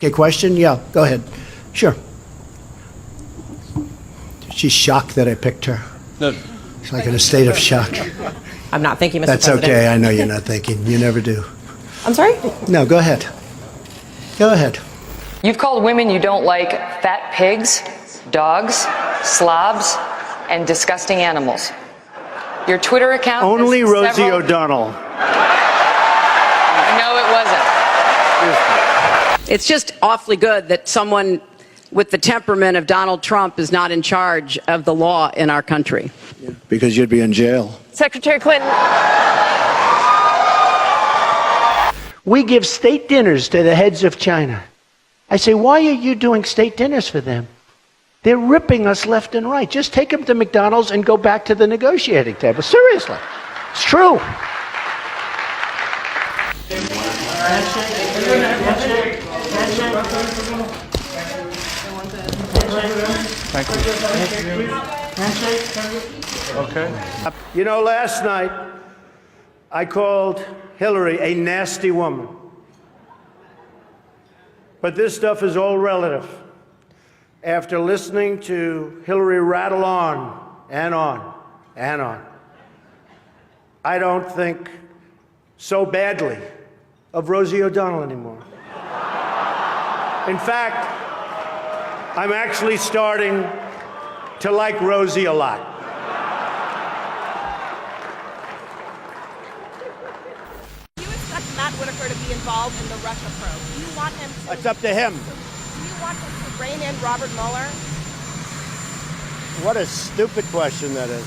Okay, question? Yeah, go ahead. Sure. She's shocked that I picked her. No. She's like in a state of shock. I'm not thinking, Mr. That's President. okay. I know you're not thinking. You never do. I'm sorry? No, go ahead. Go ahead. You've called women you don't like fat pigs, dogs, slobs, and disgusting animals. Your Twitter account Only has Rosie several- O'Donnell. No, it wasn't. It's just awfully good that someone with the temperament of Donald Trump is not in charge of the law in our country. Because you'd be in jail. Secretary Clinton. We give state dinners to the heads of China. I say, why are you doing state dinners for them? They're ripping us left and right. Just take them to McDonald's and go back to the negotiating table. Seriously. It's true. Thank you. Okay. You know, last night I called Hillary a nasty woman. But this stuff is all relative. After listening to Hillary rattle on and on and on, I don't think so badly of Rosie O'Donnell anymore. In fact, I'm actually starting to like Rosie a lot. Do you expect Matt Whitaker to be involved in the Russia probe? Do you want him to? It's up to him. Do you want him to rein in Robert Mueller? What a stupid question that is.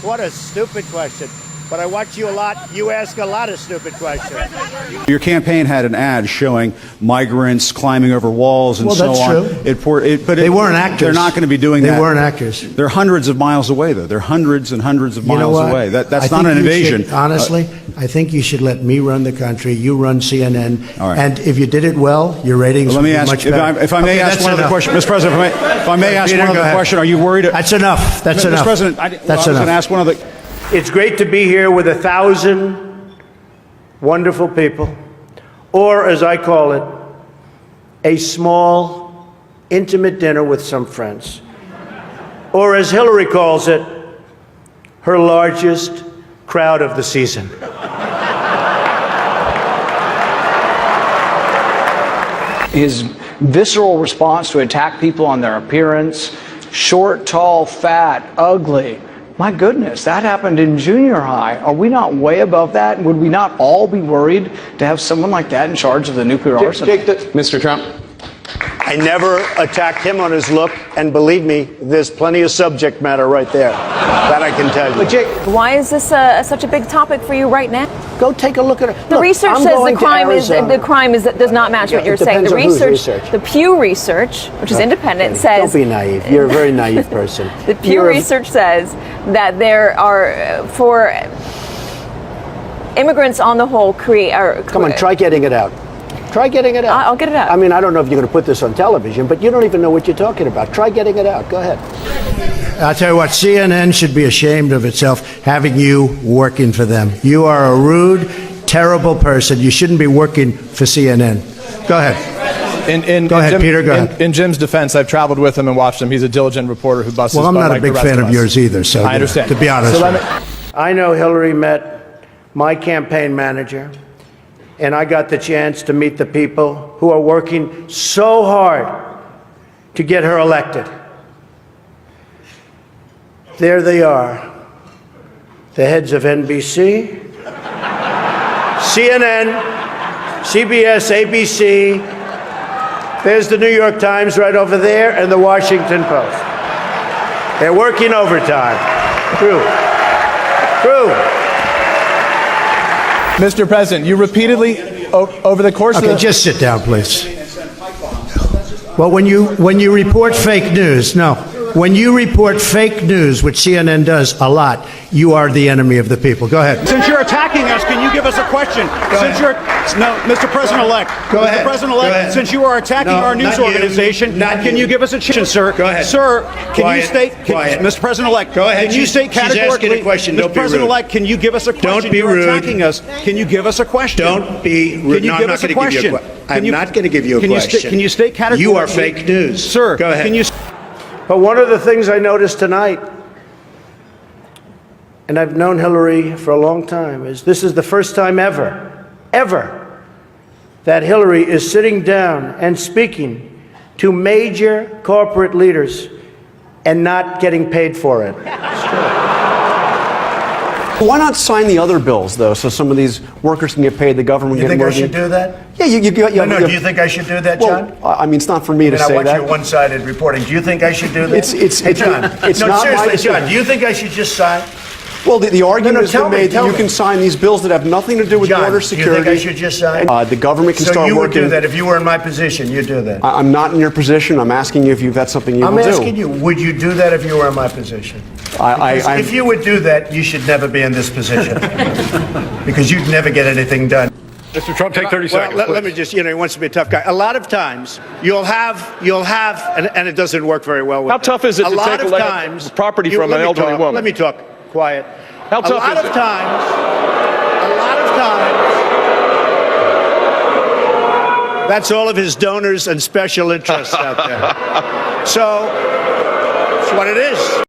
What a stupid question. But I watch you a lot. You ask a lot of stupid questions. Your campaign had an ad showing migrants climbing over walls and Well, so that's on. true. But They weren't actors. They're not going to be doing that. They weren't actors. They're hundreds of miles away, though. They're hundreds and hundreds of You know miles what? away. That's I not think an you invasion. should, honestly, I think you should let me run the country. You run CNN. All right. And if you did it well, your ratings Let would me be ask, much if better. I may Okay, ask that's one other enough. question, Mr. President. If I may ask Peter, one go other ahead. question, are you worried? That's enough. That's Mr. enough. President, I That's was going enough. to ask one other. It's great to be here with 1,000 wonderful people, or as I call it, a small, intimate dinner with some friends. Or as Hillary calls it, her largest crowd of the season. His visceral response to attack people on their appearance, short, tall, fat, ugly. My goodness, that happened in junior high. Are we not way above that? Would we not all be worried to have someone like that in charge of the nuclear arsenal? Mr. Trump. I never attacked him on his look, and believe me, there's plenty of subject matter right there. That I can tell you. Why is this such a big topic for you right now? Go take a look at it. The research says the crime does not match what you're saying. The research, the Pew Research, which is independent, says. Don't be naive. You're a very naive person. The Pew Research says that there are for immigrants on the whole Come on, try getting it out. Try getting it out. I'll get it out. I mean, I don't know if you're going to put this on television, but you don't even know what you're talking about. Try getting it out. Go ahead. I'll tell you what, CNN should be ashamed of itself having you working for them. You are a rude, terrible person. You shouldn't be working for CNN. Go ahead. Go ahead, Peter. Go ahead. In Jim's defense, I've traveled with him and watched him. He's a diligent reporter who busts his Well, I'm butt not a like big the rest fan of us. yours either, so I understand. to be honest So with you. I know Hillary met my campaign manager, and I got the chance to meet the people who are working so hard to get her elected. There they are, the heads of NBC, CNN, CBS, ABC. There's the New York Times right over there, and the Washington Post. They're working overtime. True. Mr. President, you repeatedly, over the course of Okay, the... just sit down, please. Well, when you report fake news, when you report fake news, which CNN does a lot, you are the enemy of the people. Go ahead. Since you're attacking us, can you give us a question? Mr. President-elect. Go ahead. Mr. President-elect, since you are attacking our news organization, can you give us a chance, sir? Go ahead. Sir, can you state, Quiet. Mr. President-elect, Go ahead. can you state She's categorically, asking a question. Don't Mr. be rude. President-elect, can you give us a question? Don't be You're rude. attacking us. Can you give us a question? Don't be rude. Can you No, give I'm us not a going to give you question? I'm not going to give you a question. Can you state categorically? You are fake news. Sir, go ahead. Can you... But one of the things I noticed tonight, and I've known Hillary for a long time, is this is the first time ever, that Hillary is sitting down and speaking to major corporate leaders and not getting paid for it. Why not sign the other bills, though, so some of these workers can get paid, the government You get think more? I should do that? Yeah, No, do you think I should do that, John? Well, I mean, it's not for me to say I watch that. your one-sided reporting. Do you think I should do that? It's John. it's no, not seriously, my John. Do you think I should just sign? Well, the argument has tell been me, made that tell you me. can sign these bills that have nothing to do with John, border do you security. think I should just sign? The government can So start you would working. do that if you were in my position. You'd do that. I'm not in your position. I'm asking you if that's something you I'm will do. asking you, would you do that if you were in my position? If you would do that, you should never be in this position because you'd never get anything done. Mr. Trump, take 30 seconds. Let me just, he wants to be a tough guy. A lot of times, you'll have, and it doesn't work very well with How tough is it to take property from an elderly woman? Let me talk. Quiet. How tough is it? A lot of times, that's all of his donors and special interests out there. So, it's what it is.